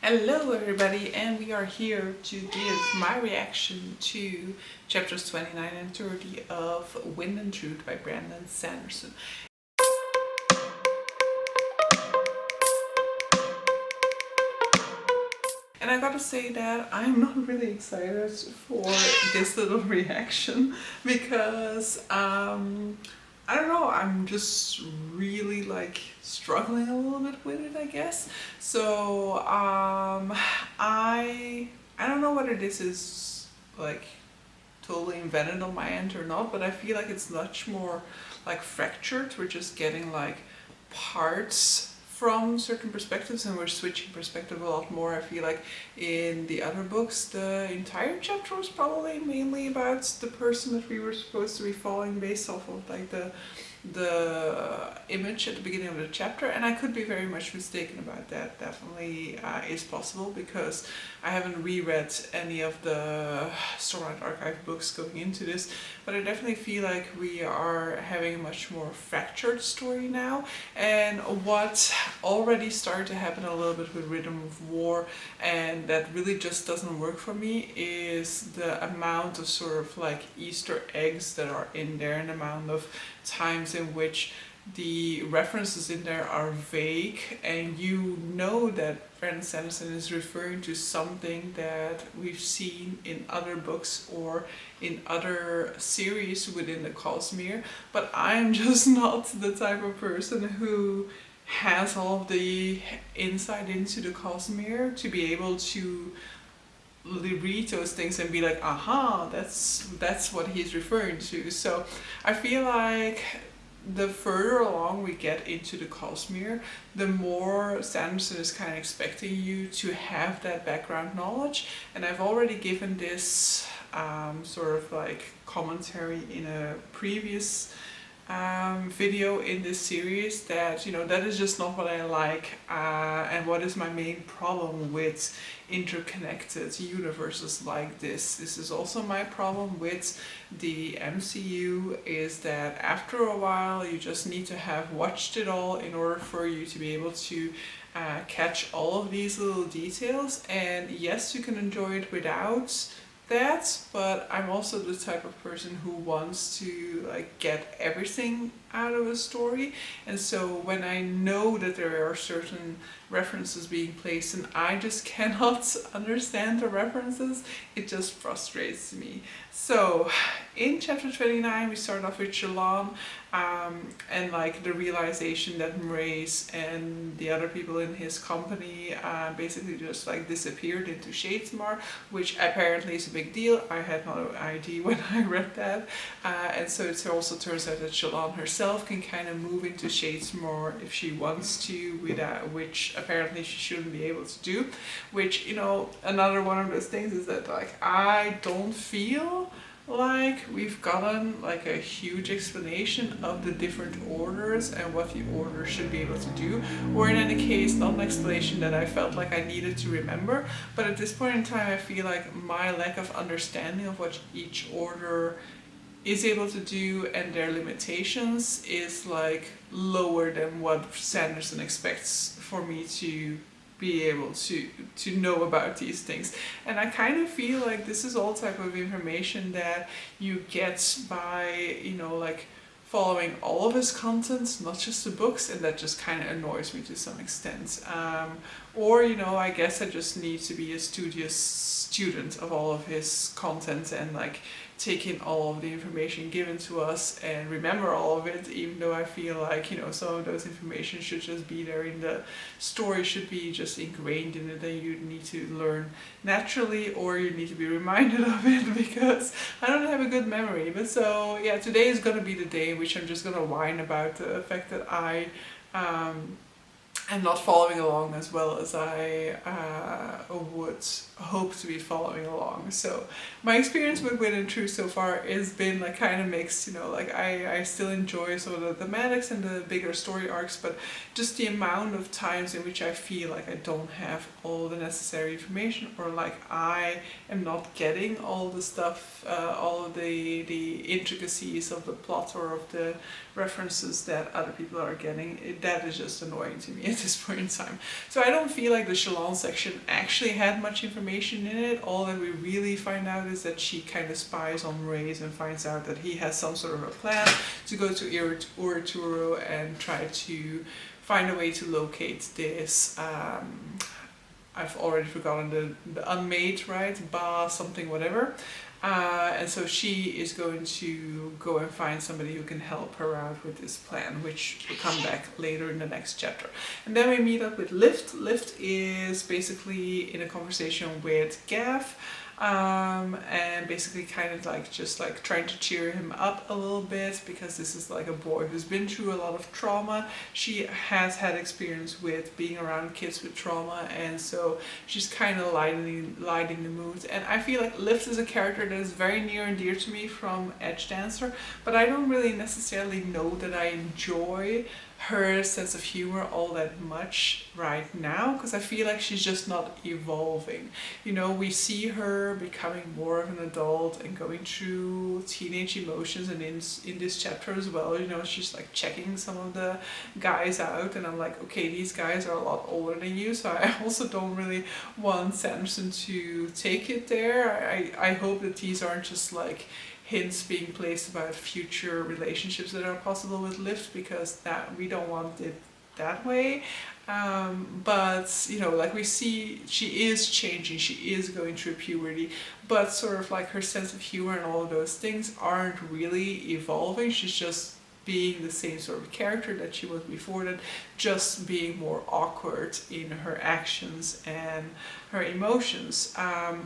Hello everybody, and we are here to give my reaction to chapters 29 and 30 of Wind and Truth by Brandon Sanderson. And I gotta say that I'm not really excited for this little reaction because I don't know, I'm just really struggling a little bit with it, I guess. So I don't know whether this is totally invented on my end or not, but I feel like it's much more fractured. We're just getting parts from certain perspectives and we're switching perspective a lot more. I feel like in the other books the entire chapter was probably mainly about the person that we were supposed to be following based off of the image at the beginning of the chapter, and I could be very much mistaken about that. Definitely is possible because I haven't reread any of the Stormlight Archive books going into this, but I definitely feel like we are having a much more fractured story now. And what already started to happen a little bit with Rhythm of War, and that really just doesn't work for me, is the amount of sort of Easter eggs that are in there, and the amount of times in which the references in there are vague, and you know that Brandon Sanderson is referring to something that we've seen in other books or in other series within the Cosmere, but I'm just not the type of person who has all of the insight into the Cosmere to be able to read those things and be like, aha, that's what he's referring to. So I feel like the further along we get into the Cosmere, the more Sanderson is kind of expecting you to have that background knowledge. And I've already given this sort of commentary in a previous video in this series that, you know, that is just not what I like, and what is my main problem with interconnected universes like this. This is also my problem with the MCU, is that after a while you just need to have watched it all in order for you to be able to catch all of these little details. And yes, you can enjoy it without that, but I'm also the type of person who wants to get everything out of a story. And so when I know that there are certain references being placed and I just cannot understand the references, it just frustrates me. So in chapter 29 we start off with Shalon, and the realization that Mraize and the other people in his company basically just disappeared into Shadesmar, which apparently is a big deal. I had no idea when I read that, and so it also turns out that Shalon herself can kind of move into Shadesmar if she wants to, which apparently she shouldn't be able to do. Which, you know, another one of those things is that I don't feel like we've gotten a huge explanation of the different orders and what the order should be able to do, or in any case not an explanation that I felt like I needed to remember. But at this point in time I feel like my lack of understanding of what each order is able to do and their limitations is lower than what Sanderson expects for me to be able to know about these things. And I kind of feel like this is all type of information that you get by, you know, following all of his content, not just the books, and that just kind of annoys me to some extent. Or, you know, I guess I just need to be a studious student of all of his content and take in all of the information given to us and remember all of it, even though I feel like, you know, some of those information should just be there in the story, should be just ingrained in it, and you need to learn naturally, or you need to be reminded of it, because I don't have a good memory. But so yeah, today is gonna be the day in which I'm just gonna whine about the fact that I am not following along as well as I would hope to be following along. So my experience with Wind and Truth so far has been kind of mixed, you know, I still enjoy some of the thematics and the bigger story arcs, but just the amount of times in which I feel like I don't have all the necessary information, or I am not getting all the stuff, all of the intricacies of the plot or of the references that other people are getting, that is just annoying to me. at this point in time. So I don't feel like the Shalon section actually had much information in it. All that we really find out is that she kind of spies on Reyes and finds out that he has some sort of a plan to go to Outtro and try to find a way to locate this, I've already forgotten the unmade, right? Ba something whatever. And so she is going to go and find somebody who can help her out with this plan, which will come back later in the next chapter. And then we meet up with Lift. Lift is basically in a conversation with Gav, and basically kind of like just like trying to cheer him up a little bit, because this is like a boy who's been through a lot of trauma. She has had experience with being around kids with trauma, and so she's kind of lightening the mood. And I feel like Lift is a character that is very near and dear to me from Edge Dancer, but I don't really necessarily know that I enjoy her sense of humor all that much right now, because I feel like she's just not evolving. You know, we see her becoming more of an adult and going through teenage emotions, and in this chapter as well, you know, she's like checking some of the guys out, and I'm like, okay, these guys are a lot older than you, so I also don't really want Sanderson to take it there. I hope that these aren't just like hints being placed about future relationships that are possible with Lift, because that we don't want it that way. But you know, like we see, she is changing, she is going through puberty, but sort of like her sense of humor and all of those things aren't really evolving. She's just being the same sort of character that she was before that, just being more awkward in her actions and her emotions.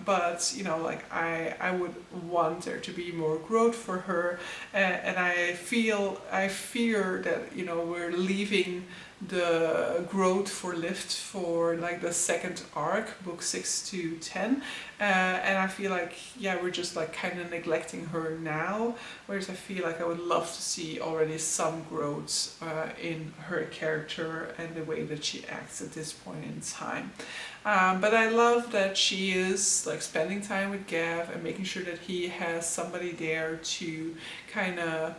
But you know, like I would want there to be more growth for her, and I fear that, you know, we're leaving the growth for Lift for like the second arc, book 6 to 10, and I feel like, yeah, we're just like kind of neglecting her now, whereas I feel like I would love to see already some growth in her character and the way that she acts at this point in time. But I love that she is like spending time with Gav and making sure that he has somebody there to kind of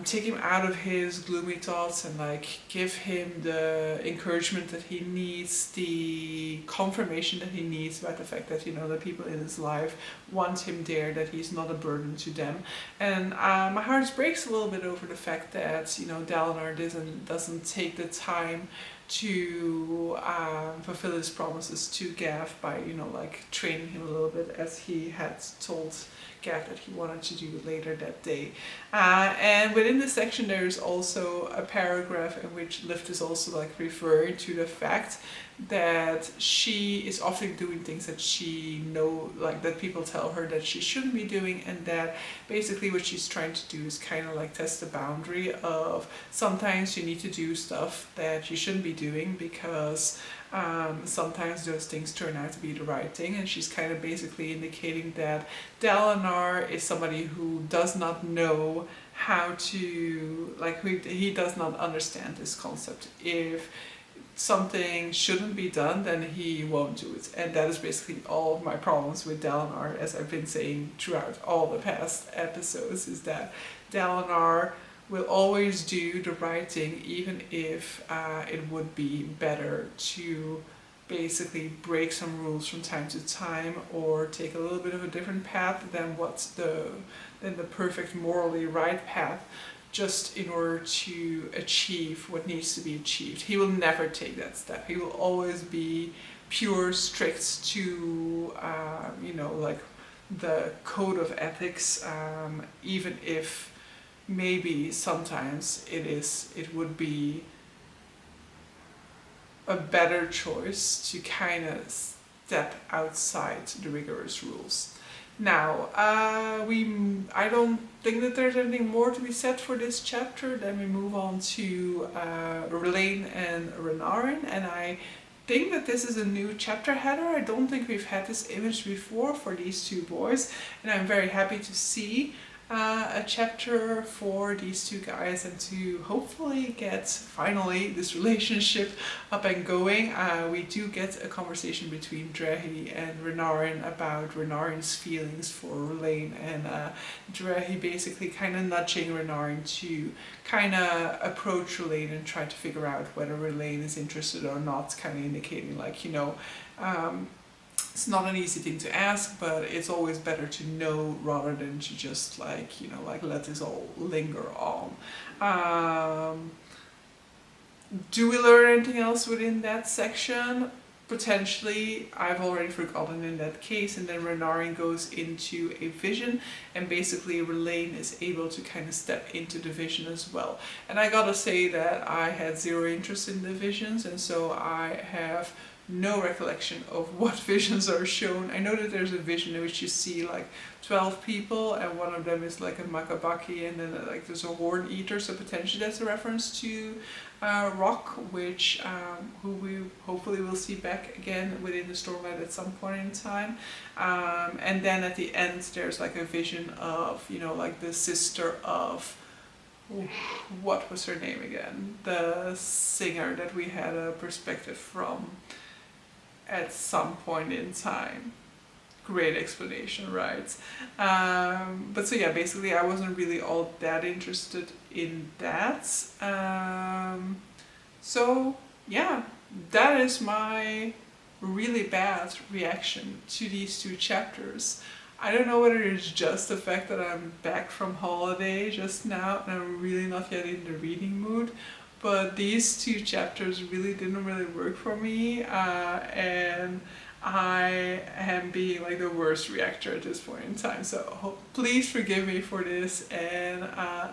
take him out of his gloomy thoughts and like give him the encouragement that he needs, the confirmation that he needs about the fact that, you know, the people in his life want him there, that he's not a burden to them. And my heart breaks a little bit over the fact that, you know, Dalinar doesn't take the time to fulfill his promises to Gav by, you know, like training him a little bit, as he had told Gav that he wanted to do later that day. And within this section there's also a paragraph in which Lift is also like referring to the fact that she is often doing things that she like that people tell her that she shouldn't be doing, and that basically what she's trying to do is kind of like test the boundary of sometimes you need to do stuff that you shouldn't be doing, because sometimes those things turn out to be the right thing. And she's kind of basically indicating that Dalinar is somebody who does not know how to, like, he does not understand this concept. If something shouldn't be done, then he won't do it. And that is basically all of my problems with Dalinar, as I've been saying throughout all the past episodes, is that Dalinar will always do the right thing, even if it would be better to basically break some rules from time to time, or take a little bit of a different path than what's the perfect morally right path, just in order to achieve what needs to be achieved. He will never take that step. He will always be pure, strict to you know, like the code of ethics, even if maybe sometimes it would be a better choice to kind of step outside the rigorous rules. Now, I don't think that there's anything more to be said for this chapter. Then we move on to Rlain and Renarin, and I think that this is a new chapter header. I don't think we've had this image before for these two boys, and I'm very happy to see. a chapter for these two guys and to hopefully get finally this relationship up and going. We do get a conversation between Drehi and Renarin about Renarin's feelings for Relaine, and Drehi basically kind of nudging Renarin to kind of approach Relaine and try to figure out whether Relaine is interested or not, kind of indicating like, you know, it's not an easy thing to ask, but it's always better to know rather than to just like, you know, like let this all linger on. Do we learn anything else within that section? Potentially, I've already forgotten in that case, and then Renarin goes into a vision, and basically Relaine is able to kind of step into the vision as well. And I gotta say that I had zero interest in the visions, and so I have no recollection of what visions are shown. I know that there's a vision in which you see like 12 people, and one of them is like a Makabaki, and then like there's a horn eater, so potentially that's a reference to Rock, which who we hopefully will see back again within the Stormlight at some point in time. And then at the end there's like a vision of, you know, like the sister of, what was her name again? The singer that we had a perspective from at some point in time. Great explanation, right? But so yeah, basically I wasn't really all that interested in that. So yeah, that is my really bad reaction to these two chapters. I don't know whether it's just the fact that I'm back from holiday just now and I'm really not yet in the reading mood, but these two chapters really didn't really work for me, and I am being like the worst reactor at this point in time. So please forgive me for this, and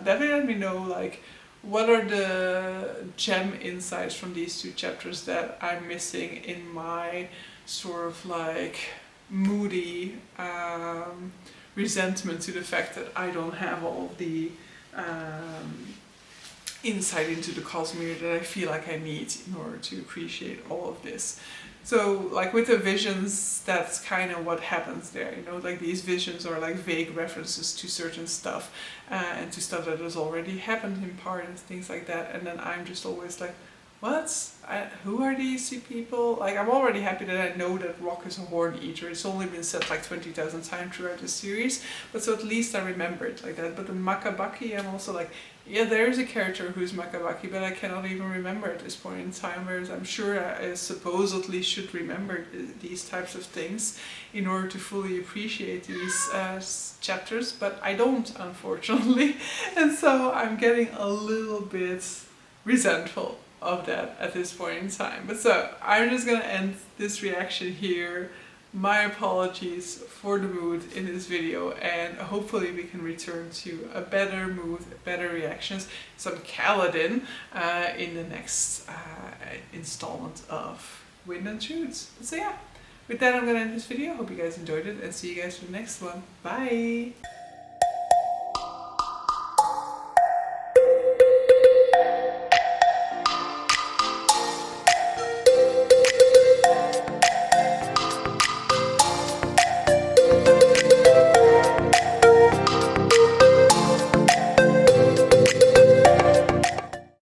definitely let me know like what are the gem insights from these two chapters that I'm missing in my sort of like moody resentment to the fact that I don't have all of the insight into the Cosmere that I feel like I need in order to appreciate all of this. So like with the visions, that's kind of what happens there, you know, like these visions are like vague references to certain stuff and to stuff that has already happened in part and things like that, and then I'm just always like, what? Who are these two people? Like, I'm already happy that I know that Rock is a horn eater. It's only been said like 20,000 times throughout the series, but so at least I remember it like that. But the Makabaki, I'm also like, yeah, there is a character who's Makabaki, but I cannot even remember at this point in time, whereas I'm sure I supposedly should remember these types of things in order to fully appreciate these chapters, but I don't, unfortunately. And so I'm getting a little bit resentful of that at this point in time. But so I'm just gonna end this reaction here. My apologies for the mood in this video, and hopefully we can return to a better mood, better reactions, some Kaladin in the next installment of Wind and Truths. So yeah, with that I'm gonna end this video. Hope you guys enjoyed it, and see you guys for the next one. Bye!